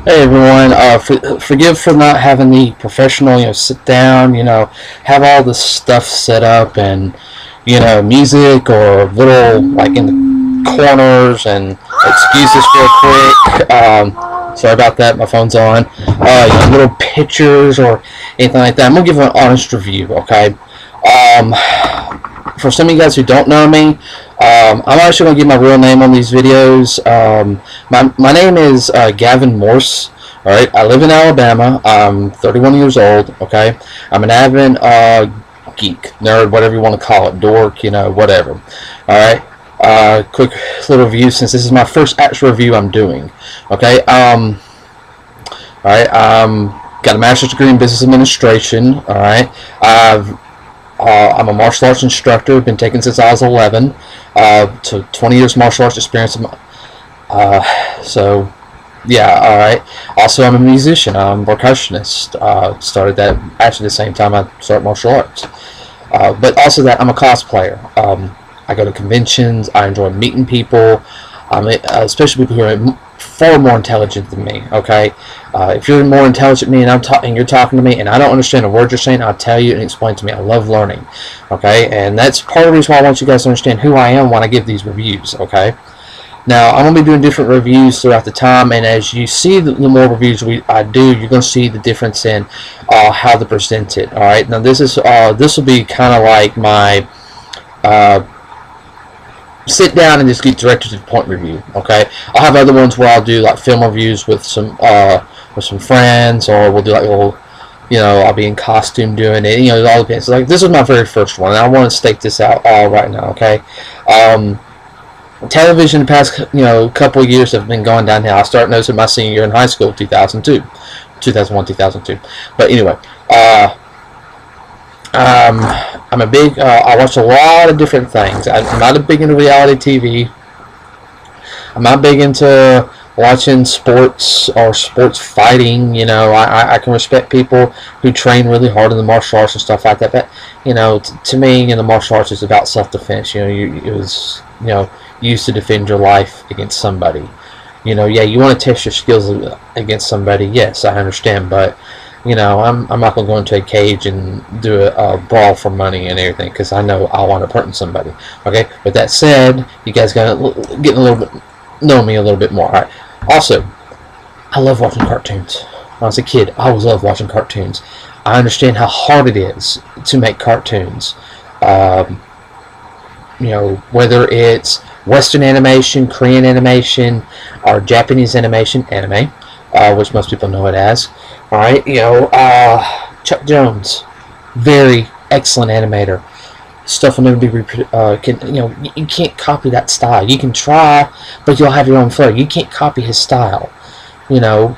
Hey everyone, forgive for not having the professional, sit down, have all this stuff set up and, music or little, like in the corners and excuses real quick. Sorry about that, my phone's on. Little pictures or anything like that. I'm going to give an honest review, okay? For some of you guys who don't know me, I'm actually going to give my real name on these videos. My name is Gavin Morse. Alright, I live in Alabama. I'm 31 years old. Okay, I'm an avid geek, nerd, whatever you want to call it, dork, whatever. Alright, quick little review since this is my first actual review I'm doing. Okay, alright, got a master's degree in business administration. Alright, I'm a martial arts instructor. Been taking since I was 11. To 20 years martial arts experience. So, yeah, alright. Also, I'm a musician. I'm a percussionist. Started that actually the same time I started martial arts. But also that I'm a cosplayer. I go to conventions. I enjoy meeting people. Especially people who are far more intelligent than me. Okay, if you're more intelligent than me and you're talking to me and I don't understand a word you're saying, I'll tell you and explain to me. I love learning. Okay, and that's part of the reason why I want you guys to understand who I am when I give these reviews. Okay, now I'm gonna be doing different reviews throughout the time, and as you see the more reviews I do, you're gonna see the difference in how they're presented. All right, now this will be kind of like my sit down and just get directed to the point review. Okay, I'll have other ones where I'll do like film reviews with some friends, or we'll do like a little, I'll be in costume doing it. It all depends. So, like, this is my very first one, and I want to stake this out all right now. Okay, television the past couple of years have been going downhill. I started noticing my senior year in high school, 2001, 2002. But anyway, I'm a big, I watch a lot of different things. I'm not a big into reality TV. I'm not big into watching sports or sports fighting. I can respect people who train really hard in the martial arts and stuff like that. But, to me, the martial arts is about self-defense. It was, used to defend your life against somebody. Yeah, you want to test your skills against somebody. Yes, I understand, but I'm not going to go into a cage and do a brawl for money and everything, because I know I want to hurt somebody. Okay, with that said, you guys got to get a little bit, know me a little bit more. All right. Also, I love watching cartoons. When I was a kid, I always loved watching cartoons. I understand how hard it is to make cartoons. Whether it's Western animation, Korean animation, or Japanese animation, anime, which most people know it as. Alright, Chuck Jones, very excellent animator. Stuff will never be you can't copy that style. You can try, but you'll have your own flow. You can't copy his style. If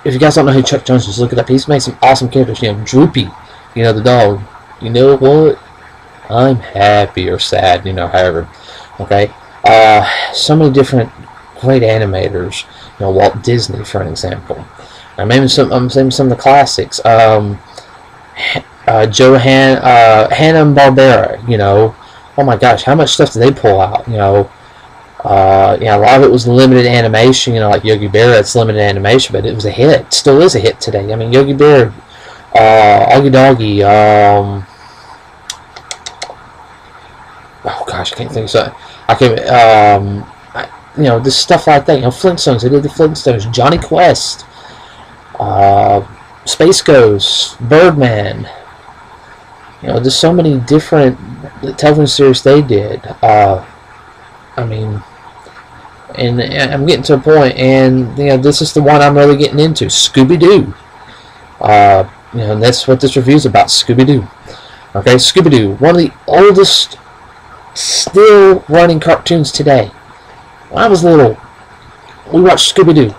you guys don't know who Chuck Jones is, look it up. He's made some awesome characters. Droopy, the dog. You know what? I'm happy or sad, however. Okay? So many different great animators. Walt Disney, for an example. I'm naming some of the classics. Hanna Barbera. Oh my gosh, how much stuff did they pull out? A lot of it was limited animation. Like Yogi Bear, it's limited animation, but it was a hit. It still is a hit today. I mean, Yogi Bear, Augie Doggy. Oh gosh, I can't think of something. I can. This stuff like that. Flintstones. They did the Flintstones. Johnny Quest. Space Ghost, Birdman. There's so many different television series they did. I mean, and I'm getting to a point, and this is the one I'm really getting into, Scooby-Doo. And that's what this review is about, Scooby-Doo. Okay, Scooby-Doo, one of the oldest still running cartoons today. When I was little, we watched Scooby-Doo.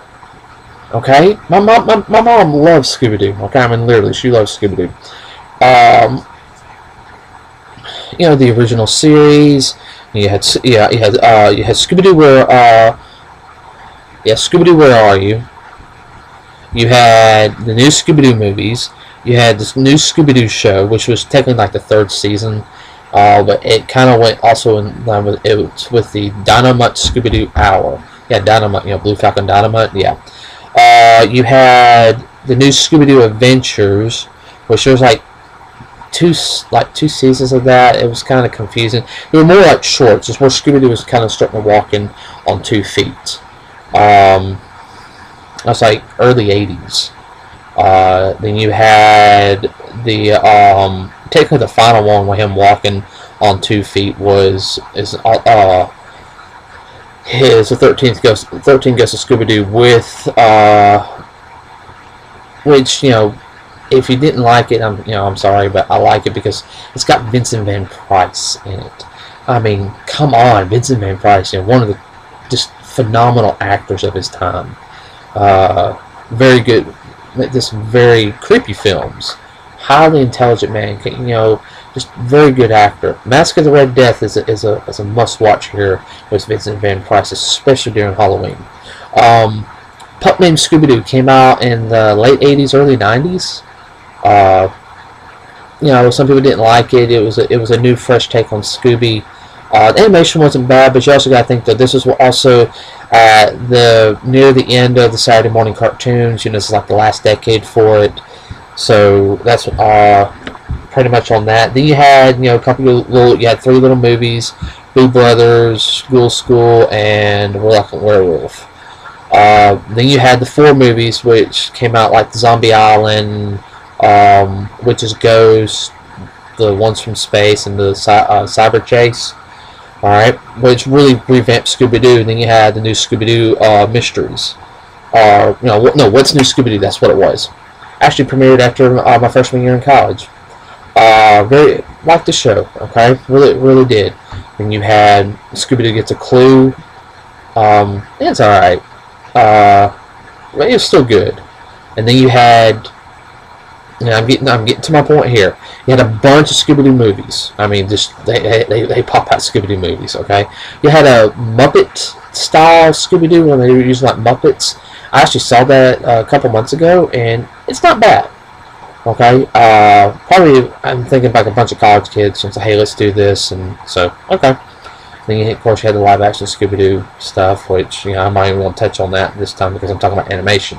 Okay, my mom loves Scooby-Doo. Okay, I mean literally, she loves Scooby-Doo. The original series. You had Scooby-Doo. Scooby-Doo, Where Are You? You had the new Scooby-Doo movies. You had this new Scooby-Doo show, which was technically like the third season, but it kind of went also in line with it with the Dynamite Scooby-Doo Hour. Yeah, Dynamite. Blue Falcon Dynamite. Yeah. You had the new Scooby-Doo Adventures, which was like two seasons of that. It was kind of confusing. They were more like shorts, just where Scooby-Doo was kind of starting to walk in on 2 feet. That's like early 80s. Then you had the technically the final one with him walking on 2 feet was his the 13th Ghost of Scooby-Doo with which, you know, if you didn't like it, I'm sorry, but I like it because it's got Vincent Van Price in it. I mean, come on, Vincent Van Price, you know, one of the just phenomenal actors of his time. Very good, just very creepy films. Highly intelligent man, you know, just very good actor. Mask of the Red Death is a must-watch here with Vincent Van Price, especially during Halloween. Pup Named Scooby-Doo came out in the late 80s, early 90s. You know, some people didn't like it. It was a new, fresh take on Scooby. The animation wasn't bad, but you also got to think that this was also near the end of the Saturday morning cartoons. You know, this is like the last decade for it. So that's pretty much on that. Then you had, you know, you had 3 little movies: Boo Brothers, School, and Reluctant Werewolf. Then you had the 4 movies, which came out, like Zombie Island, Witch's Ghost, the ones from space, and the Cyber Chase. All right, which really revamped Scooby-Doo. And then you had the new Scooby-Doo Mysteries. What's New Scooby-Doo? That's what it was. Actually premiered after my freshman year in college. Very liked the show. Okay, really did. Then you had Scooby-Doo Gets a Clue. It's all right. But it was still good. And then you had, you know, I'm getting to my point here. You had a bunch of Scooby-Doo movies. I mean, just they pop out Scooby-Doo movies. Okay, you had a Muppet style Scooby-Doo when they were using like Muppets. I actually saw that a couple months ago, and it's not bad. Okay, probably I'm thinking about a bunch of college kids and say, hey, let's do this, and so okay. Then of course you had the live action Scooby-Doo stuff, which, you know, I might even want to touch on that this time because I'm talking about animation.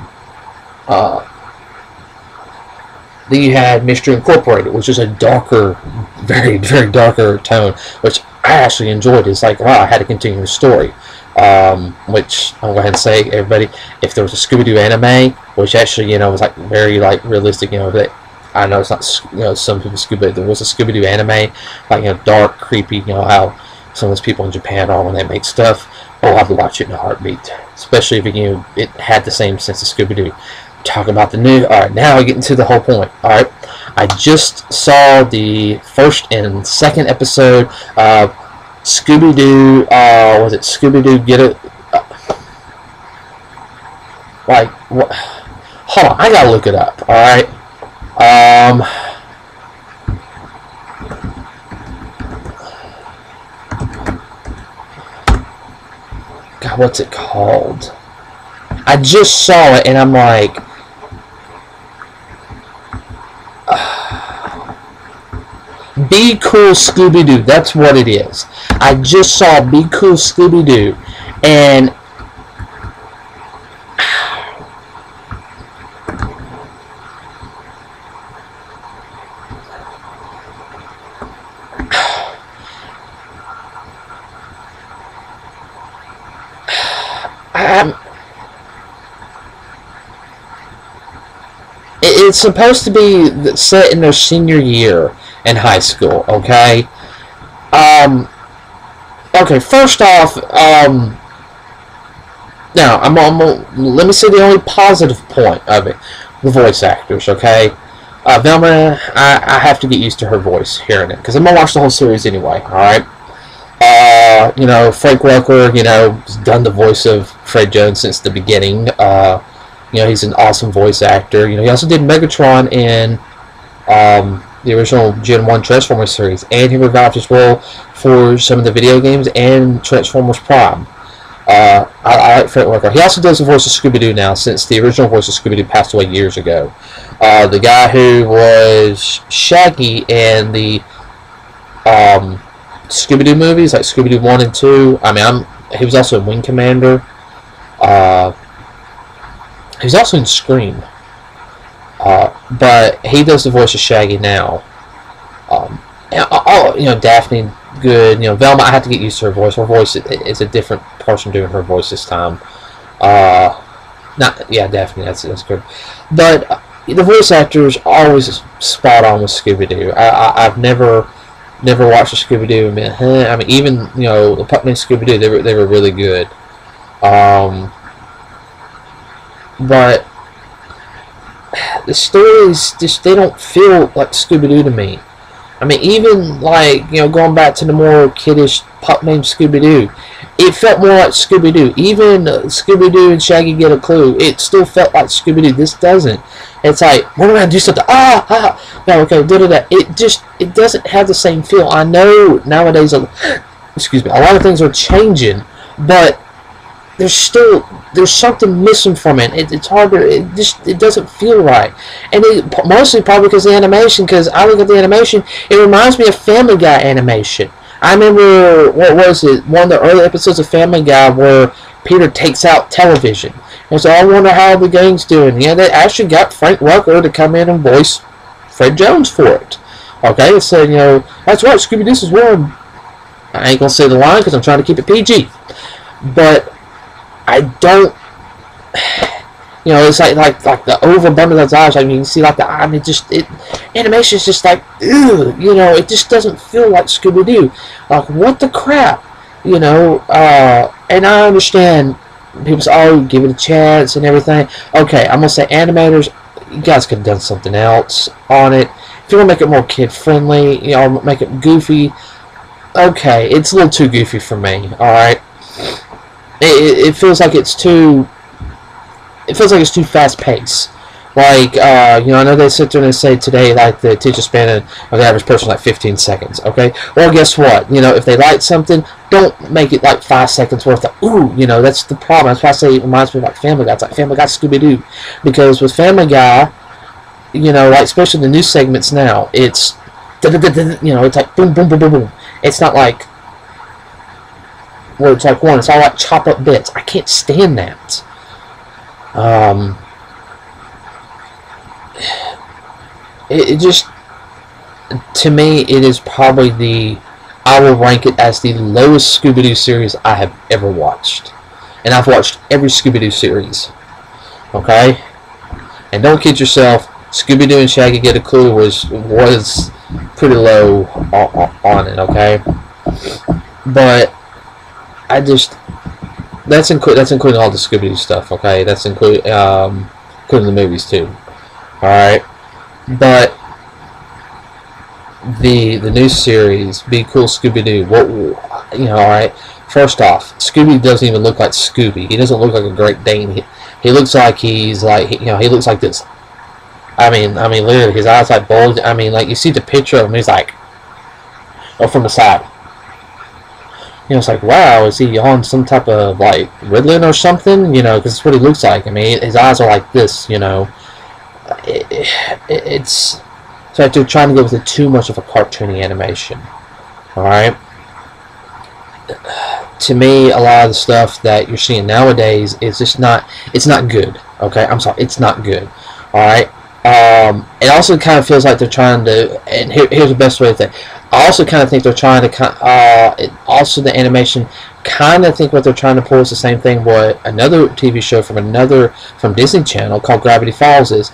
Then you had Mystery Incorporated, which is a darker, very darker tone, which I actually enjoyed. It's like, wow, I had to continue the story. Which I'll go ahead and say, everybody, if there was a Scooby-Doo anime, which actually, you know, was like very like realistic, you know, that I know it's not, you know, some people Scooby, there was a Scooby-Doo anime, like, you know, dark, creepy, you know, how some of those people in Japan are when they make stuff. Oh, I'd watch it in a heartbeat, especially if it had the same sense of Scooby-Doo. Talk about the new. All right, now we're getting to the whole point. All right, I just saw the 1st and 2nd episode of Scooby-Doo. Was it Scooby-Doo Get It? Like what? Hold on, I gotta look it up. All right. God, what's it called? I just saw it and I'm like, Be Cool Scooby-Doo. That's what it is. I just saw Be Cool Scooby-Doo, and it's supposed to be set in their senior year in high school, okay? Okay, first off, now, let me say the only positive point of it. The voice actors, okay? Velma, I have to get used to her voice hearing it, because I'm going to watch the whole series anyway, alright? You know, Frank Welker, you know, has done the voice of Fred Jones since the beginning. You know, he's an awesome voice actor. You know, he also did Megatron in the original Gen 1 Transformers series, and he revived his role for some of the video games and Transformers Prime. I like Frank Welker. He also does the voice of Scooby-Doo now, since the original voice of Scooby-Doo passed away years ago. The guy who was Shaggy in the Scooby-Doo movies, like Scooby-Doo 1 and 2. I mean, he was also in Wing Commander. He's also in Scream. But he does the voice of Shaggy now. Daphne, good. Velma, I have to get used to her voice. Her voice is a different person doing her voice this time. Daphne, that's good. But the voice actors are always spot on with Scooby-Doo. I've never watched a Scooby-Doo and been, I mean, even the pup named Scooby-Doo, they were really good. But the stories they don't feel like Scooby-Doo to me. I mean, even like going back to the more kiddish pup named Scooby-Doo, it felt more like Scooby-Doo. Even Scooby-Doo and Shaggy Get a Clue, it still felt like Scooby-Doo. This doesn't. It's like, we're gonna do something. No, okay, da. It doesn't have the same feel. I know nowadays, excuse me, a lot of things are changing, but there's something missing from it. It's hard to, it doesn't feel right. And mostly probably because of the animation, because I look at the animation, it reminds me of Family Guy animation. I remember, what was it, one of the early episodes of Family Guy where Peter takes out television. And so I wonder how the gang's doing. Yeah, they actually got Frank Welker to come in and voice Fred Jones for it. Okay, so, that's right, Scooby-Doo is one. I ain't going to say the line because I'm trying to keep it PG. But I don't, it's like the overabundance of eyes. I mean, you can see like the eye. I mean, animation is just like, ew, it just doesn't feel like Scooby-Doo. Like, what the crap, and I understand people say, oh, give it a chance and everything. Okay, I'm gonna say animators, you guys could have done something else on it. If you want to make it more kid friendly, make it goofy. Okay, it's a little too goofy for me. All right. It feels like it's too. It feels like it's too fast paced. Like I know they sit there and they say today like the attention span of the average person is like 15 seconds. Okay, well guess what? If they like something, don't make it like 5 seconds worth of ooh. That's the problem. That's why I say it reminds me of like Family Guy. It's like Family Guy, Scooby-Doo, because with Family Guy, like especially the new segments now, it's it's like boom, boom, boom, boom, boom. It's not like. Where it's like one, it's all like chop up bits. I can't stand that. It just, to me, it is probably I will rank it as the lowest Scooby-Doo series I have ever watched. And I've watched every Scooby-Doo series. Okay? And don't kid yourself, Scooby-Doo and Shaggy Get a Clue was pretty low on it, okay? But that's including all the Scooby-Doo stuff, okay? That's including the movies too. Alright? But the new series, Be Cool Scooby-Doo, alright? First off, Scooby doesn't even look like Scooby. He doesn't look like a Great Dane. He looks like he's like, he looks like this. I mean, literally, his eyes like bulge. I mean, like, you see the picture of him, he's like, from the side. It's like, wow, is he on some type of, like, Ritalin or something? Because it's what he looks like. I mean, his eyes are like this, It's like they're trying to go with too much of a cartoony animation. Alright? To me, a lot of the stuff that you're seeing nowadays is just not, it's not good. Okay? I'm sorry, it's not good. Alright? It also kind of feels like they're trying to, and here's the best way to say it. I also kind of think they're trying to, also the animation, kind of think what they're trying to pull is the same thing what another TV show from Disney Channel called Gravity Falls is.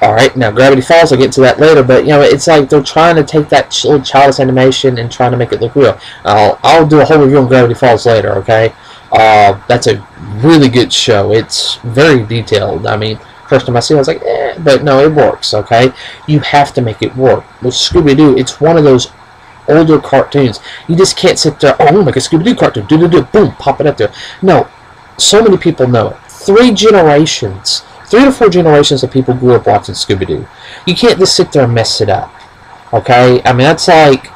Alright, now Gravity Falls, I'll get to that later, but it's like they're trying to take that little childish animation and trying to make it look real. I'll do a whole review on Gravity Falls later, okay? That's a really good show. It's very detailed. I mean, first time I see it, I was like, but no, it works, okay? You have to make it work. With Scooby-Doo, it's one of those older cartoons. You just can't sit there, oh, make a Scooby-Doo cartoon, do, boom, pop it up there. No, so many people know it. 3 to 4 generations of people grew up watching Scooby-Doo. You can't just sit there and mess it up, okay? I mean, that's like,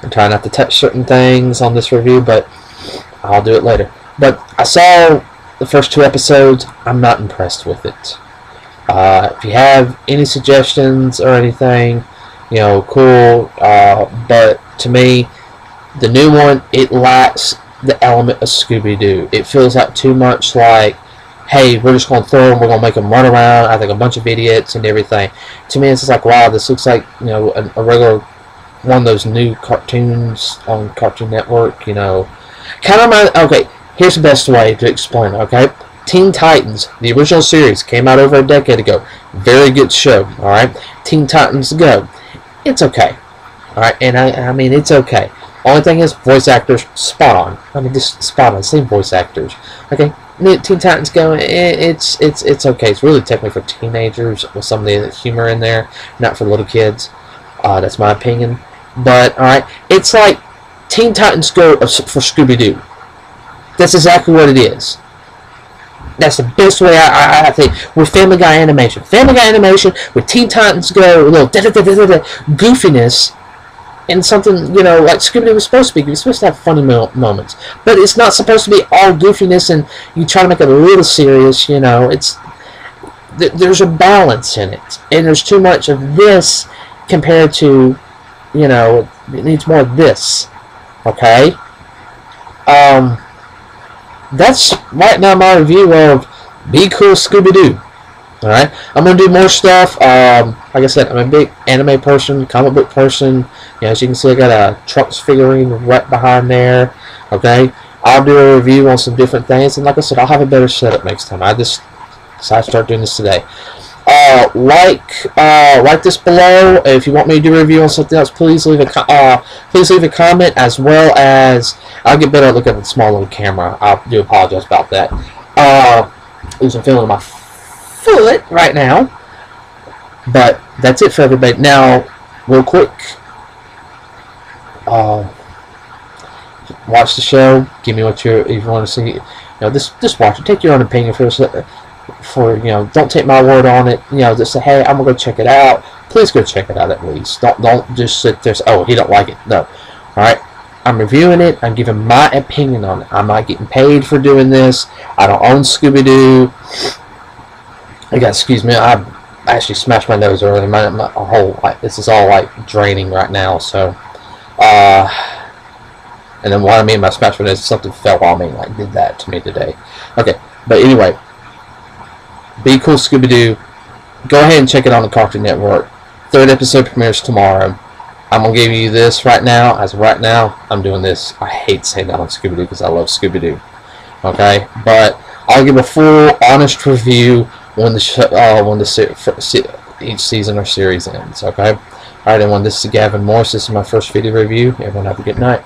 I'm trying not to touch certain things on this review, but I'll do it later. But I saw the first 2 episodes. I'm not impressed with it. If you have any suggestions or anything, cool. But to me, The new one, it lacks the element of Scooby-Doo. It feels like too much like, hey, we're just going to throw them, we're going to make them run around, I think a bunch of idiots and everything. To me, it's just like, wow, this looks like, you know, a regular one of those new cartoons on Cartoon Network, you know. Kind of my, okay, here's the best way to explain it, okay? Teen Titans, the original series, came out over a decade ago. Very good show, alright? Teen Titans Go. It's okay. Alright, and I mean, it's okay. Only thing is, voice actors, spot on. I mean, just spot on, same voice actors. Okay, Teen Titans Go, it's okay. It's really technically for teenagers with some of the humor in there, not for little kids. That's my opinion. But, alright, it's like Teen Titans Go for Scooby-Doo. That's exactly what it is. That's the best way I think. With Family Guy animation. Family Guy animation with Teen Titans Go, a little goofiness, and something, you know, like Scooby-Doo was supposed to be. You're supposed to have funny moments. But it's not supposed to be all goofiness and you try to make it a little serious, you know. There's a balance in it. And there's too much of this compared to, you know, it needs more of this. Okay? That's right now my review of Be Cool Scooby-Doo. Alright? I'm going to do more stuff. Like I said, I'm a big anime person, comic book person. You know, as you can see, I got a Trunks figurine right behind there. Okay? I'll do a review on some different things. And like I said, I'll have a better setup next time. I just decided to start doing this today. Like this below. If you want me to do a review on something else, please leave a comment, as well as I'll get better at looking at the small little camera. I do apologize about that. Losing feeling in my foot right now, but that's it for everybody. Now, real quick, watch the show. Give me what if you want to see. You know, just watch it. Take your own opinion for you know, don't take my word on it. You know, just say, hey, I'm gonna go check it out. Please go check it out at least. Don't just sit there. Oh, he don't like it. No. All right. I'm reviewing it. I'm giving my opinion on it. I'm not getting paid for doing this. I don't own Scooby-Doo. Excuse me. I actually smashed my nose earlier. My whole this is all like draining right now. So, and then what I mean by smashed my nose, something fell on me. Like did that to me today. Okay, but anyway. Be Cool Scooby-Doo. Go ahead and check it on the Cartoon Network. 3rd episode premieres tomorrow. I'm going to give you this right now. As of right now, I'm doing this. I hate saying that on Scooby-Doo because I love Scooby-Doo. Okay? But I'll give a full, honest review when each season or series ends. Okay? Alright, everyone. This is Gavin Morris. This is my first video review. Everyone have a good night.